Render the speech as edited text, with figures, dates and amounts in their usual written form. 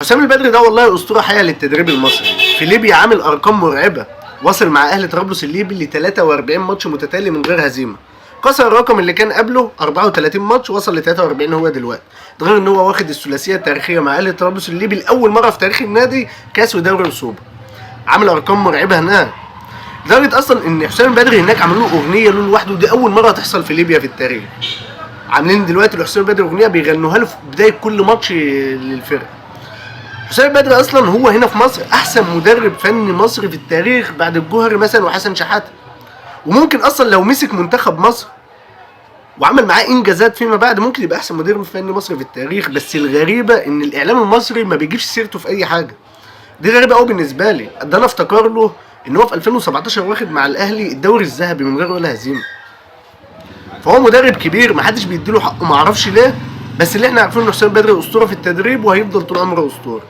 حسام البدري ده والله اسطوره حقيقيه للتدريب المصري. في ليبيا عامل ارقام مرعبه، وصل مع اهلي طرابلس الليبي ل 43 ماتش متتالي من غير هزيمه، كسر الرقم اللي كان قبله 34 ماتش، وصل ل 43 هو دلوقتي. ده غير ان هو واخد الثلاثيه التاريخيه مع اهلي طرابلس الليبي لاول مره في تاريخ النادي، كاس ودوري وسوبر. عامل ارقام مرعبه هناك، لدرجه اصلا ان حسام البدري هناك عملوا له اغنيه له لوحده، ودي اول مره تحصل في ليبيا في التاريخ. عاملين دلوقتي لحسام البدري اغنيه بيغنوها له في بدايه كل ماتش للفرقه. حسام البدري اصلا هو هنا في مصر احسن مدرب فني مصري في التاريخ بعد الجوهري مثلا وحسن شحاته، وممكن اصلا لو مسك منتخب مصر وعمل معاه انجازات فيما بعد ممكن يبقى احسن مدرب فني مصري في التاريخ. بس الغريبه ان الاعلام المصري ما بيجيبش سيرته في اي حاجه، دي غريبه قوي بالنسبه لي. ده انا افتكر له ان هو في 2017 واخد مع الاهلي الدوري الذهبي من غير ولا هزيمه. فهو مدرب كبير محدش بيديله حقه، معرفش ليه، بس اللي احنا عارفينه ان حسام البدري اسطوره في التدريب وهيفضل طول عمره اسطوره.